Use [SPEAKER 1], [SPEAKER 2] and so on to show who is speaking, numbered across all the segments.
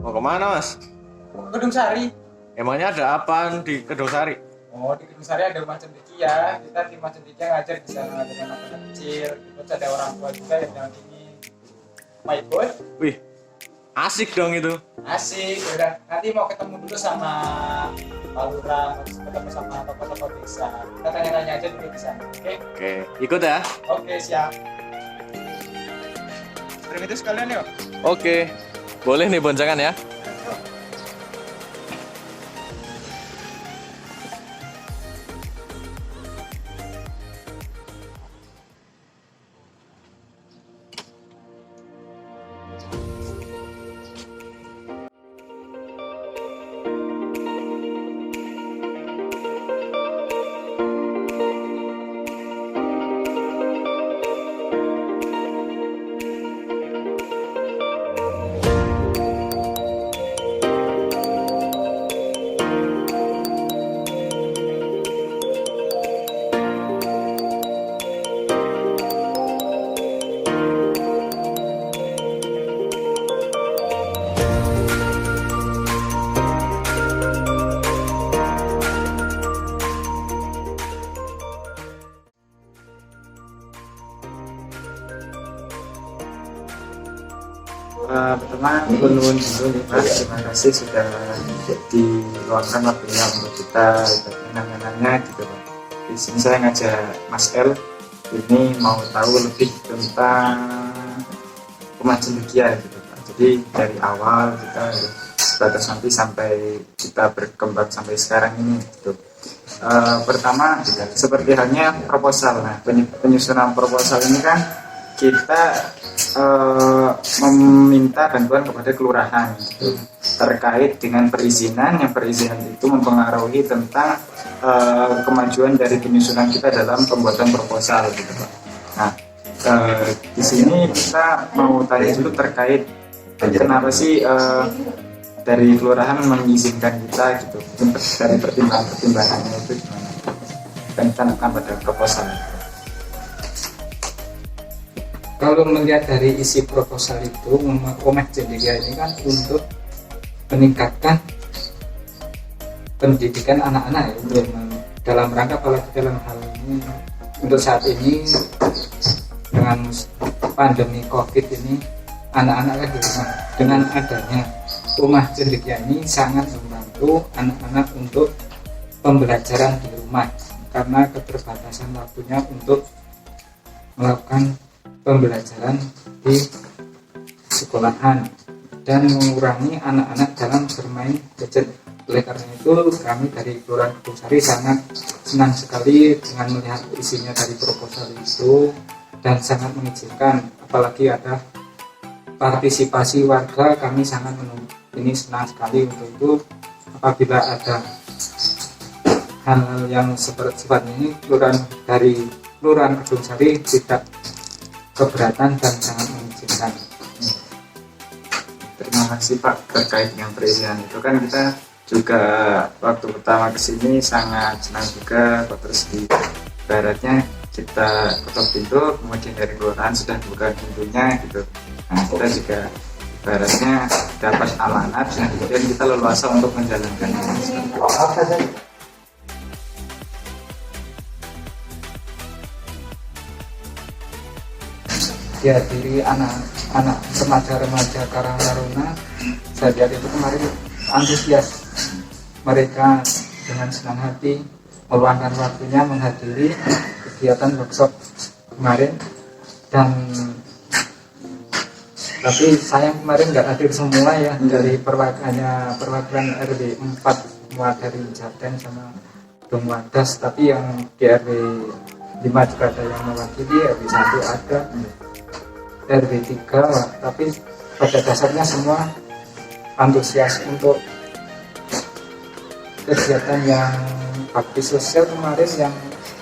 [SPEAKER 1] Mau kemana mas?
[SPEAKER 2] Gedung Sari.
[SPEAKER 1] Emangnya ada apaan di Kedung Sari?
[SPEAKER 2] Oh, di Gedung Sari ada rumah cendekia. Kita di rumah cendekia ngajar di sana dengan anak kecil. Terus ada orang tua juga yang dampingi. Mau ikut?
[SPEAKER 1] Wih, asik dong itu.
[SPEAKER 2] Asik. Udah. Nanti mau ketemu dulu sama Pak Lurah, mau ketemu sama tokoh-tokoh desa. Kita tanya-tanya aja dulu di sana. Oke?
[SPEAKER 1] Oke, ikut ya.
[SPEAKER 2] Oke, siap. Terima kasih sekalian yuk.
[SPEAKER 1] Oke, boleh nih boncengan ya.
[SPEAKER 3] Pertama nuwun dulu nih Mas, terima kasih sudah diluangkan waktunya untuk kita nanya-nanya gitu Pak. Di sini saya ngajak Mas L ini mau tahu lebih tentang rumah cendekia gitu Pak. Jadi dari awal kita sebatas nanti sampai kita berkembang sampai sekarang ini gitu. Pertama seperti halnya proposal. Nah, penyusunan proposal ini kan kita meminta bantuan kepada kelurahan gitu, terkait dengan perizinan yang perizinan itu mempengaruhi tentang kemajuan dari penyusunan kita dalam pembuatan proposal gitu Pak. Nah di sini kita mau tanya dulu terkait kenapa sih dari kelurahan mengizinkan kita gitu, dari pertimbangannya itu gimana tentang pada proposal.
[SPEAKER 2] Kalau melihat dari isi proposal itu, rumah cendekia ini kan untuk meningkatkan pendidikan anak-anak ya, dalam rangka apalagi dalam hal ini untuk saat ini dengan pandemi COVID ini anak-anak kan di rumah. Dengan adanya rumah cendekia ini sangat membantu anak-anak untuk pembelajaran di rumah karena keterbatasan waktunya untuk melakukan pembelajaran di sekolahan dan mengurangi anak-anak dalam bermain gadget. Oleh karena itu kami dari Kelurahan Gedung Sari sangat senang sekali dengan melihat isinya dari proposal itu dan sangat mengizinkan, apalagi ada partisipasi warga. Kami sangat ini senang sekali untuk itu. Apabila ada hal-hal yang seperti ini, Kelurahan Gedung Sari tidak keberatan dan sangat mengizinkan.
[SPEAKER 3] Terima kasih Pak. Terkait dengan perizinan itu kan kita juga waktu pertama kesini sangat senang juga Pak, terus di baratnya kita ketok pintu kemudian dari kelurahan sudah buka pintunya gitu. Nah kita juga baratnya dapat amanat dan kemudian kita leluasa untuk menjalankannya.
[SPEAKER 2] Dihadiri anak-anak remaja Karang Taruna, saya lihat itu kemarin antusias mereka dengan senang hati meluangkan waktunya menghadiri kegiatan workshop kemarin. Dan tapi sayang kemarin nggak hadir semua ya, dari perwakilan RW 4 semua dari Jaten sama Dong Wadas, tapi yang di RW 5 juga ada yang mewakili, RW 1 ada, RW 3, tapi pada dasarnya semua antusias untuk kegiatan yang bakti sosial kemarin yang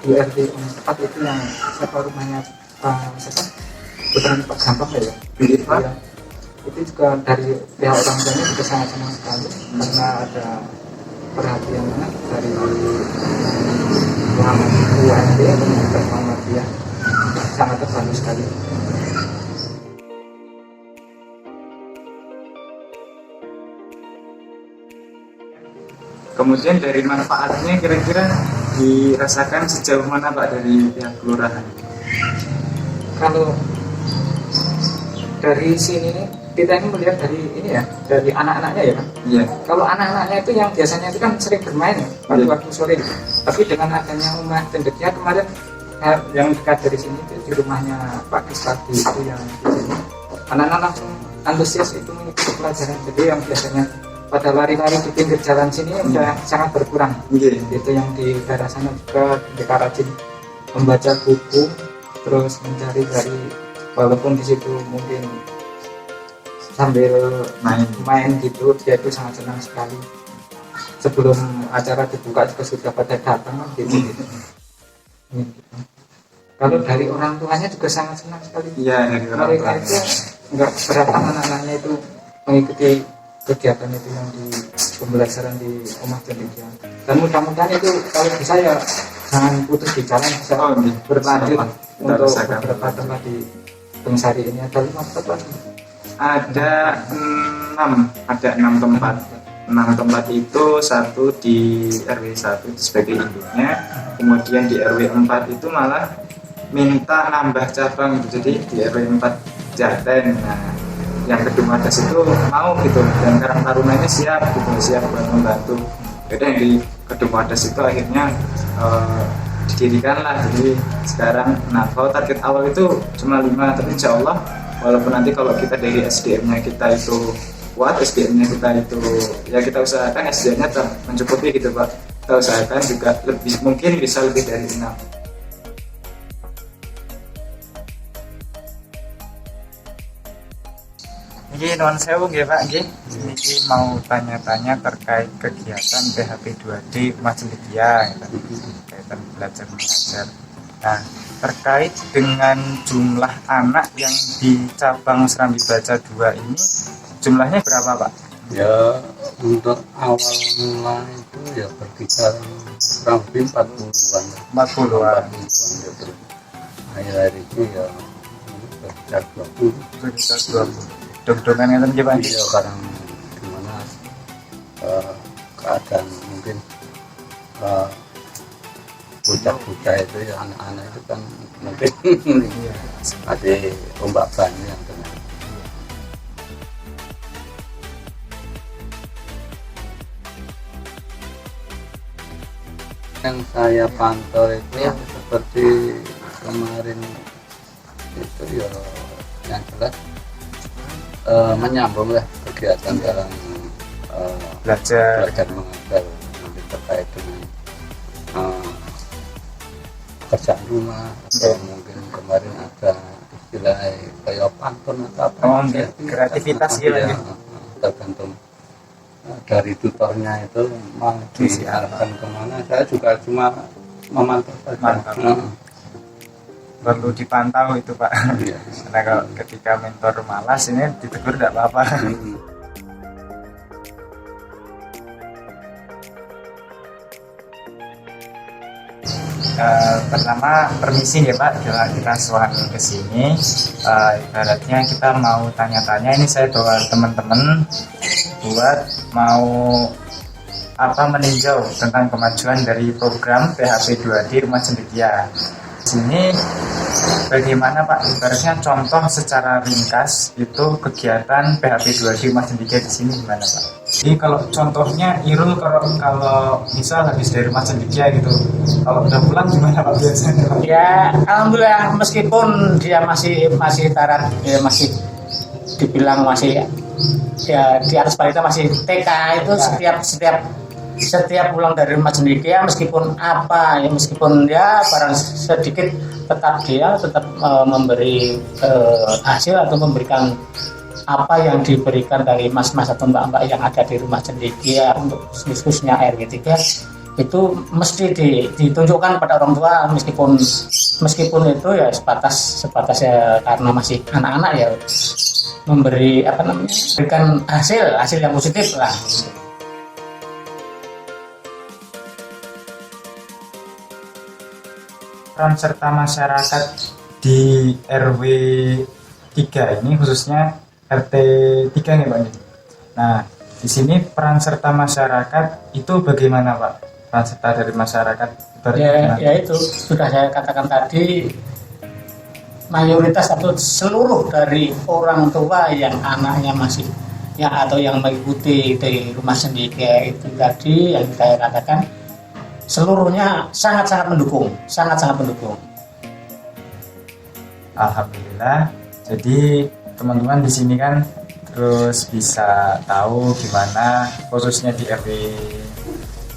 [SPEAKER 2] di RW 4 itu yang siapa rumahnya Pak siapa? Bukan Pak Gampang ya? Ya. Itu juga dari pihak orang tuanya juga sangat senang sekali karena ada perhatian dari UMD dan Muhammadiyah, sangat terbantu sekali.
[SPEAKER 3] Kemudian dari manfaatnya kira-kira dirasakan sejauh mana Pak dari pihak kelurahan?
[SPEAKER 2] Kalau dari sini nih, kita ini melihat dari ini ya, dari anak-anaknya ya kan.
[SPEAKER 3] Iya.
[SPEAKER 2] Kalau anak-anaknya itu yang biasanya itu kan sering bermain ya, pada waktu sore. Tapi dengan adanya rumah cendekia kemarin yang dekat dari sini itu di rumahnya Pak Kiswati itu yang di sini, anak-anak langsung antusias itu mengikuti pelajaran. Jadi yang biasanya pada lari-lari di pinggir jalan sini udah sangat berkurang.
[SPEAKER 3] Iya.
[SPEAKER 2] Itu yang di daerah sana juga mereka rajin membaca buku, terus mencari dari, walaupun di situ mungkin sambil main gitu, dia itu sangat senang sekali. Sebelum acara dibuka juga sudah pada datang gitu. Kalau dari orang tuanya juga sangat senang sekali.
[SPEAKER 3] Iya, dari orang
[SPEAKER 2] Mereka
[SPEAKER 3] tuanya.
[SPEAKER 2] itu nggak berapa anak-anaknya itu mengikuti kegiatan itu yang di pembelajaran di rumah cendekia. Dan mudah-mudahan itu kalau bisa ya jangan putus di jalan, bisa berlanjut untuk beberapa tempat di Bungsari ini. Ada 5 tempat.
[SPEAKER 3] Ada 6 tempat. 6 tempat itu, satu di RW 1 sebagai induknya, kemudian di RW 4 itu malah minta nambah cabang gitu. Jadi di RW 4 Jaten, nah yang kedua atas itu mau gitu, dan Karang Taruna ini siap gitu, siap buat membantu. Jadi yang di kedua atas itu akhirnya didirikan lah. Jadi sekarang, nah kalau target awal itu cuma 5, tapi insya Allah walaupun nanti kalau kita dari SDM-nya kita itu kuat, SDM-nya kita itu ya kita usahakan SDM-nya mencukupi gitu Pak. Kita usahakan juga lebih, mungkin bisa lebih dari 6. Ini non sewu nggih Pak nggih. Ini mau tanya-tanya terkait kegiatan PHP 2D Rumah Cendekia kaitan belajar mengajar. Nah, terkait dengan jumlah anak yang di cabang Serambi Baca 2 ini, jumlahnya berapa Pak?
[SPEAKER 4] Ya, untuk awal mula itu ya berkisar kurang lebih 40-an.
[SPEAKER 3] 40-an.
[SPEAKER 4] Ya, terus akhir-akhir itu ya berkisar 20.
[SPEAKER 3] Berkisar 20. Dok-dokan yang tadi Pak?
[SPEAKER 4] Iya, karena gimana keadaan mungkin bocah-bocah itu ya, anak-anak itu kan mungkin ada ombak banyak yang kena. Yang saya pantau itu seperti kemarin itu ya, yang jelas menyambung lah kegiatan dalam
[SPEAKER 3] belajar
[SPEAKER 4] mengajar, mungkin terkait dengan pekerjaan rumah, atau mungkin kemarin ada istilah kayak pantun atau apa,
[SPEAKER 3] kreativitas
[SPEAKER 4] ya,
[SPEAKER 3] gitu.
[SPEAKER 4] tergantung dari tutornya itu mau diarahkan kemana. Saya juga cuma memantau saja.
[SPEAKER 3] Perlu dipantau itu Pak.
[SPEAKER 4] Iya.
[SPEAKER 3] Karena kalau ketika mentor malas ini ditegur tidak apa-apa. Pertama permisi ya Pak, kita suan ke sini. Ibaratnya kita mau tanya-tanya, ini saya bawa teman-teman buat mau meninjau tentang kemajuan dari program PHP 2D Rumah Cendekia. Sini bagaimana Pak, ibaratnya contoh secara ringkas itu kegiatan PHP 2D Rumah Cendekia di sini gimana Pak? Jadi kalau contohnya Irul kalau misal habis dari Rumah Cendekia gitu, kalau udah pulang gimana Pak biasanya Pak?
[SPEAKER 5] Ya alhamdulillah, meskipun dia masih taraf ya, masih dibilang masih ya di atas balita, masih TK itu setiap pulang dari Rumah Cendekia meskipun barang sedikit tetap memberi hasil atau memberikan apa yang diberikan dari mas-mas atau mbak-mbak yang ada di Rumah Cendekia untuk khususnya RW 3 itu mesti ditunjukkan pada orang tua, meskipun itu ya sebatas ya karena masih anak-anak ya memberikan hasil yang positif lah.
[SPEAKER 3] Peran serta masyarakat di RW 3 ini khususnya RT 3 nih Pak. Nah,
[SPEAKER 2] di sini peran serta masyarakat itu bagaimana Pak? Peran serta dari masyarakat
[SPEAKER 5] Ya itu sudah saya katakan tadi, mayoritas atau seluruh dari orang tua yang anaknya masih atau yang mengikuti di rumah sendiri itu tadi yang saya katakan, seluruhnya sangat-sangat mendukung.
[SPEAKER 2] Alhamdulillah. Jadi teman-teman di sini kan terus bisa tahu gimana khususnya di RW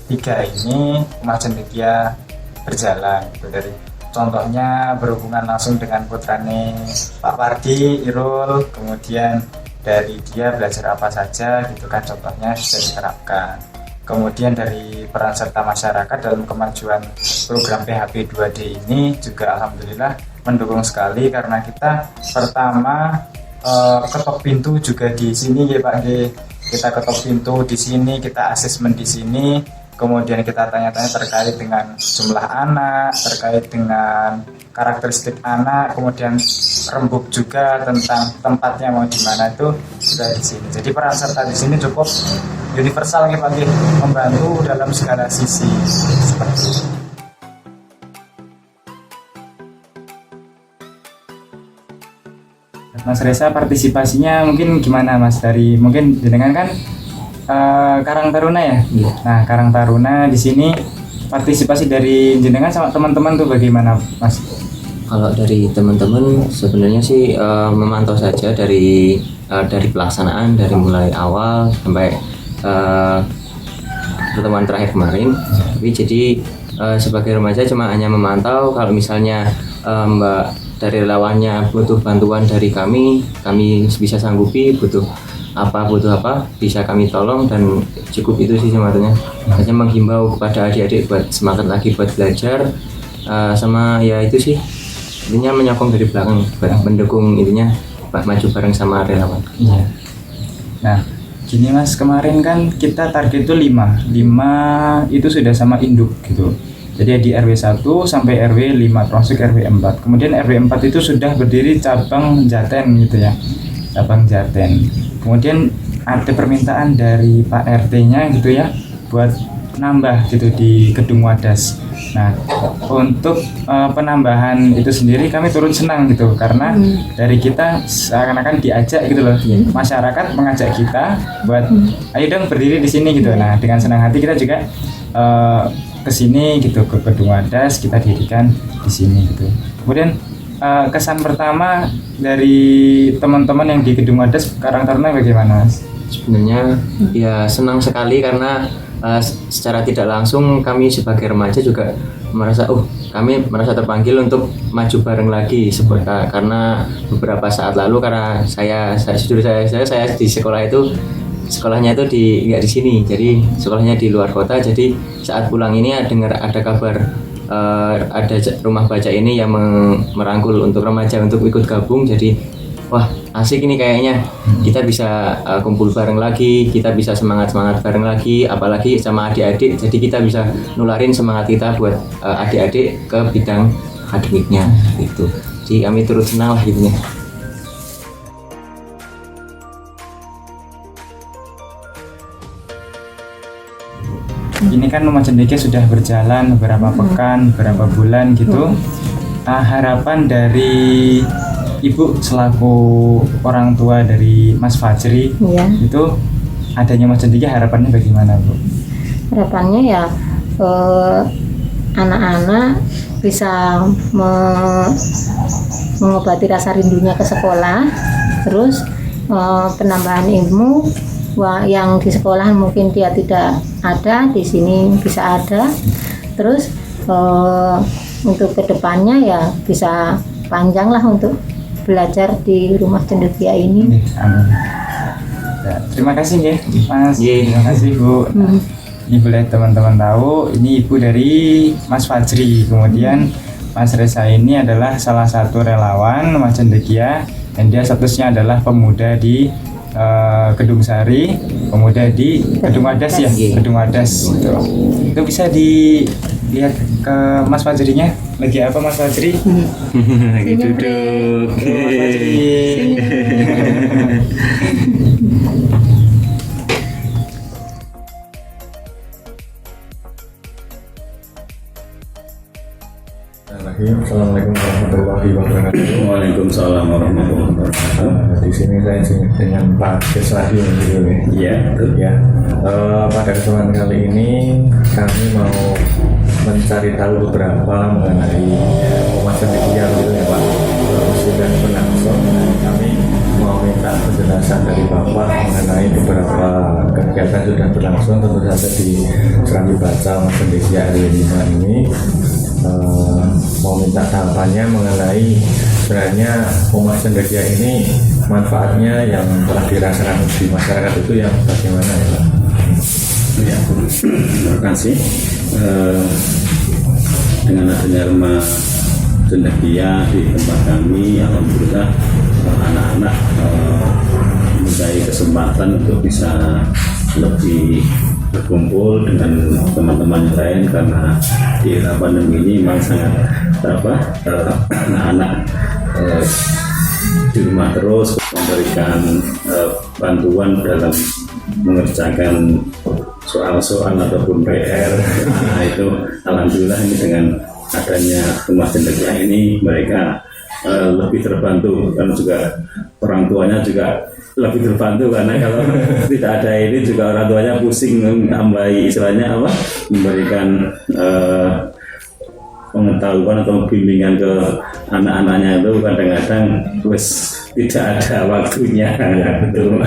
[SPEAKER 2] 3 ini Rumah Cendekia berjalan gitu. Dari contohnya berhubungan langsung dengan putrane Pak Wardi, Irul, kemudian dari dia belajar apa saja gitu kan, contohnya bisa diterapkan. Kemudian dari peran serta masyarakat dalam kemajuan program PHP 2D ini juga alhamdulillah mendukung sekali, karena kita pertama ketok pintu juga di sini ya Pak. Kita ketok pintu di sini, kita asesmen di sini, kemudian kita tanya-tanya terkait dengan jumlah anak, terkait dengan karakteristik anak, kemudian rembuk juga tentang tempatnya mau di mana, itu sudah di sini. Jadi peran serta di sini cukup universal ya Pak, membantu dalam segala sisi seperti itu. Mas Reza, partisipasinya mungkin gimana Mas? Dari mungkin jenengan kan Karang Taruna ya?
[SPEAKER 6] Iya.
[SPEAKER 2] Nah, Karang Taruna di sini partisipasi dari jenengan sama teman-teman tuh bagaimana Mas?
[SPEAKER 6] Kalau dari teman-teman sebenarnya sih memantau saja dari pelaksanaan dari mulai awal sampai pertemuan terakhir kemarin. Tapi jadi sebagai remaja cuma hanya memantau. Kalau misalnya Mbak dari relawannya butuh bantuan dari kami bisa sanggupi, butuh apa bisa kami tolong, dan cukup itu sih sebetulnya. Hanya menghimbau kepada adik-adik buat semangat lagi buat belajar, sama ya itu sih intinya menyokong dari belakang buat mendukung intinya maju bareng sama relawan.
[SPEAKER 2] Iya. Nah, gini Mas, kemarin kan kita target itu 5 itu sudah sama induk gitu. Jadi di RW 1 sampai RW 5 termasuk RW 4. Kemudian RW 4 itu sudah berdiri cabang Jaten gitu ya. Cabang Jaten. Kemudian ada permintaan dari Pak RT-nya gitu ya buat nambah gitu di Gedung Wadas. Nah, untuk penambahan itu sendiri kami turut senang gitu, karena dari kita seakan-akan diajak gitu loh. Masyarakat mengajak kita buat ayo dong berdiri di sini gitu. Nah, dengan senang hati kita juga ke sini gitu, ke Gedung Wadas kita dirikan di sini gitu. Kemudian kesan pertama dari teman-teman yang di Gedung Wadas Karang Taruna bagaimana?
[SPEAKER 6] Sebenarnya ya senang sekali, karena secara tidak langsung kami sebagai remaja juga merasa kami merasa terpanggil untuk maju bareng lagi, karena beberapa saat lalu karena saya di sekolahnya itu nggak di sini, jadi sekolahnya di luar kota. Jadi saat pulang ini ada kabar ada rumah baca ini yang merangkul untuk remaja untuk ikut gabung. Jadi wah asik ini kayaknya, kita bisa kumpul bareng lagi, kita bisa semangat bareng lagi, apalagi sama adik-adik. Jadi kita bisa nularin semangat kita buat adik-adik ke bidang akademiknya gitu. Jadi kami turut senang lah gitu ya.
[SPEAKER 2] Ini kan Rumah Cendekia sudah berjalan beberapa pekan, beberapa bulan gitu. Harapan dari Ibu selaku orang tua dari Mas Fajri itu adanya Rumah Cendekia, harapannya bagaimana Bu?
[SPEAKER 7] Harapannya ya anak-anak bisa mengobati rasa rindunya ke sekolah, terus penambahan ilmu yang di sekolah mungkin dia tidak ada, di sini bisa ada. Terus untuk kedepannya ya bisa panjang lah untuk belajar di Rumah Cendekia ini.
[SPEAKER 2] Amin. Ya, terima kasih ya Mas. Terima kasih Bu. Ini boleh teman-teman tahu, ini ibu dari Mas Fajri. Kemudian Mas Reza ini adalah salah satu relawan Rumah Cendekia, dan dia statusnya adalah pemuda di Gedung Sari, pemuda di Gedung Wadas ya, Gedung Wadas gitu. Itu bisa dilihat ke Mas Fajrinya, lagi apa Mas Fajri?
[SPEAKER 6] Lagi duduk.
[SPEAKER 2] Mas Fajri.
[SPEAKER 8] Bismillahirrahmanirrahim. Assalamualaikum warahmatullahi wabarakatuh.
[SPEAKER 9] Waalaikumsalam warahmatullahi wabarakatuh.
[SPEAKER 8] Di sini saya dengan Pak Keswadi gitu ya.
[SPEAKER 9] Iya, betul.
[SPEAKER 8] Ya. Pada kesempatan kali ini kami mau mencari tahu beberapa mengenai Umat Cendekia gitu ya Pak. Sudah berlangsung. Kami mau minta penjelasan dari Bapak mengenai beberapa kegiatan sudah berlangsung, tentu saja di Serambi Baca Umat Cendekia RW 5 ini. Mau minta tanggapannya mengenai sebenarnya Umat Cendekia ini manfaatnya yang telah dirasakan di masyarakat itu yang bagaimana ya Pak?
[SPEAKER 9] Ya, terima kasih. Dengan adanya rumah Cendekia di tempat kami, alhamdulillah anak-anak mempunyai kesempatan untuk bisa lebih berkumpul dengan teman-teman yang lain, karena di era pandemi ini memang sangat anak-anak di rumah terus, memberikan bantuan dalam mengerjakan soal-soal ataupun PR. Nah, itu alhamdulillah ini dengan adanya Rumah Cendekia ini mereka lebih terbantu, karena juga orang tuanya juga lebih terbantu, karena kalau tidak ada ini juga orang tuanya pusing menambahi istilahnya apa, memberikan pengetahuan atau bimbingan ke anak-anaknya itu kadang-kadang tidak ada waktunya. Ya, betul.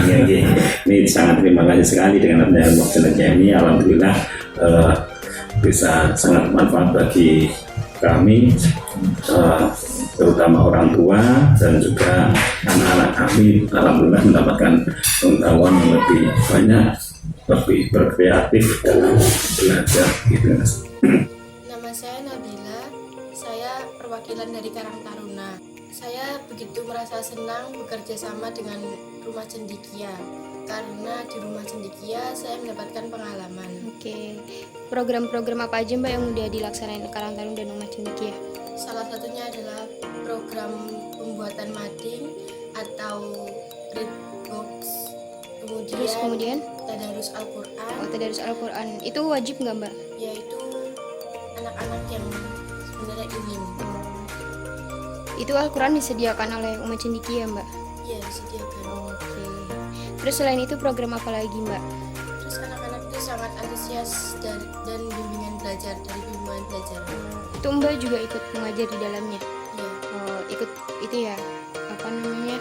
[SPEAKER 9] Ini sangat terima kasih sekali dengan adanya Rumah Cendekia ini, alhamdulillah bisa sangat manfaat bagi kami, terutama orang tua dan juga anak-anak kami, alhamdulillah mendapatkan pengetahuan yang lebih banyak, lebih berkreatif dalam belajar gitu.
[SPEAKER 10] Nama saya Nabila, saya perwakilan dari Karang Taruna. Saya begitu merasa senang bekerja sama dengan Rumah Cendekia, karena di Rumah Cendekia saya mendapatkan pengalaman.
[SPEAKER 11] Oke, program-program apa aja Mbak yang udah dilaksanain Karang Taruna dan Rumah Cendekia?
[SPEAKER 10] Salah satunya adalah program pembuatan mading atau read box,
[SPEAKER 11] kemudian
[SPEAKER 10] tadarus Al-Quran.
[SPEAKER 11] Oh, tadarus Al-Quran itu wajib nggak Mbak?
[SPEAKER 10] Yaitu anak-anak yang sebenarnya ingin.
[SPEAKER 11] Itu Al-Quran disediakan oleh Umat Cendekia Mbak?
[SPEAKER 10] Iya, disediakan.
[SPEAKER 11] Oke. Terus selain itu program apa lagi Mbak?
[SPEAKER 10] Terus anak-anak itu sangat antusias dan bimbingan belajar, dari bimbingan belajar.
[SPEAKER 11] Itu Mbak juga ikut mengajar di dalamnya?
[SPEAKER 10] Iya.
[SPEAKER 11] Oh, ikut itu ya, apa namanya,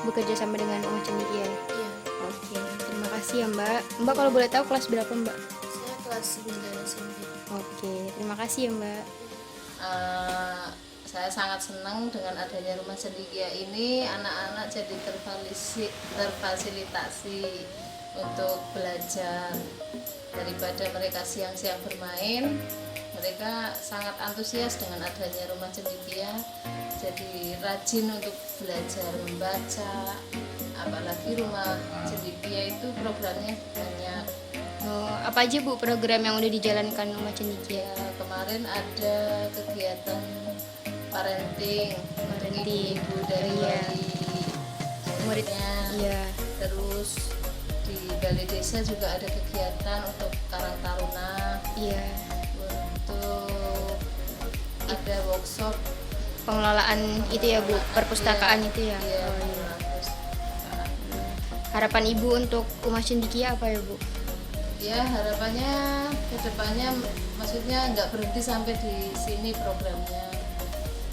[SPEAKER 11] bekerja sama dengan Umat Cendekia?
[SPEAKER 10] Iya.
[SPEAKER 11] Oke, terima kasih ya Mbak. Mbak kalau boleh tahu kelas berapa Mbak?
[SPEAKER 10] Saya kelas 9 SMP.
[SPEAKER 11] Oke, terima kasih ya Mbak.
[SPEAKER 12] Saya sangat senang dengan adanya Rumah Cendekia ini, anak-anak jadi terfasilitasi untuk belajar. Daripada mereka siang-siang bermain, mereka sangat antusias dengan adanya Rumah Cendekia, jadi rajin untuk belajar membaca. Apalagi Rumah Cendekia itu programnya banyak.
[SPEAKER 11] Oh, apa aja Bu program yang udah dijalankan Rumah Cendekia?
[SPEAKER 12] Kemarin ada kegiatan parenting ibu dari muridnya.
[SPEAKER 11] Iya.
[SPEAKER 12] Terus di Balai Desa juga ada kegiatan untuk Karang Taruna.
[SPEAKER 11] Iya.
[SPEAKER 12] Untuk ada workshop
[SPEAKER 11] pengelolaan itu ya Bu, perpustakaan itu ya.
[SPEAKER 12] Iya,
[SPEAKER 11] oh, iya. Harapan Ibu untuk Rumah Cendekia apa ya Bu?
[SPEAKER 12] Ya, harapannya kedepannya maksudnya nggak berhenti sampai di sini programnya,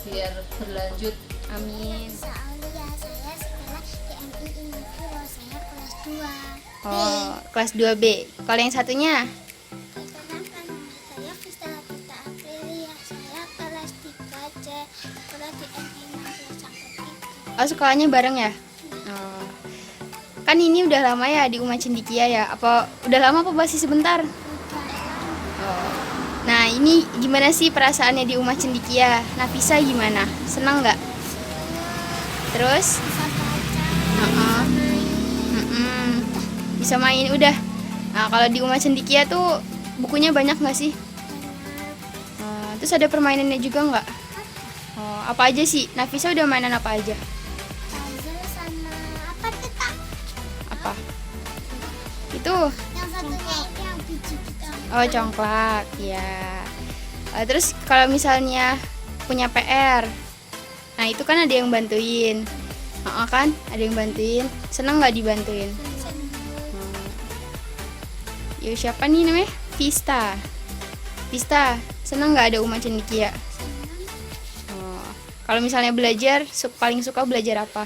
[SPEAKER 12] biar berlanjut.
[SPEAKER 11] Amin.
[SPEAKER 13] Soalnya saya sekolah di MI Indonesia, saya kelas 2.
[SPEAKER 11] Oh, kelas 2B. Kalau yang satunya?
[SPEAKER 13] Saya Vista Aprilia, saya kelas 3C, sekolah di MI Indonesia.
[SPEAKER 11] Oh, sekolahnya bareng ya? Oh. Kan ini udah lama ya di Umat Cendekia ya? Apa udah lama apa masih sebentar? Oh. Nah, ini gimana sih perasaannya di Umat Cendekia? Nafisa gimana? Senang nggak? Terus? Bisa main udah. Nah, kalau di Umat Cendekia tuh bukunya banyak nggak sih? Terus ada permainannya juga nggak? Oh, apa aja sih? Nafisa udah mainan apa aja?
[SPEAKER 13] Puzzle sama apa kita?
[SPEAKER 11] Apa? Itu?
[SPEAKER 13] Yang satunya ini yang biji kita.
[SPEAKER 11] Oh, congklak, ya. Terus kalau misalnya punya PR. Nah itu kan ada yang bantuin. Kan ada yang bantuin. Senang nggak dibantuin? Yuk siapa nih namanya? Vista. Vista, senang nggak ada Uma Cendekia? Kalau misalnya belajar, paling suka belajar apa?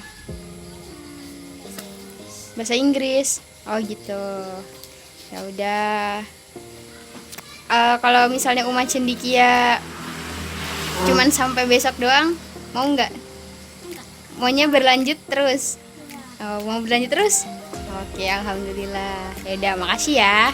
[SPEAKER 11] Bahasa Inggris. Oh gitu. Ya udah. Kalau misalnya Uma Cendekia cuman sampai besok doang, mau nggak? Maunya berlanjut terus? Oh, mau berlanjut terus? Oke, alhamdulillah. Ya udah, makasih ya.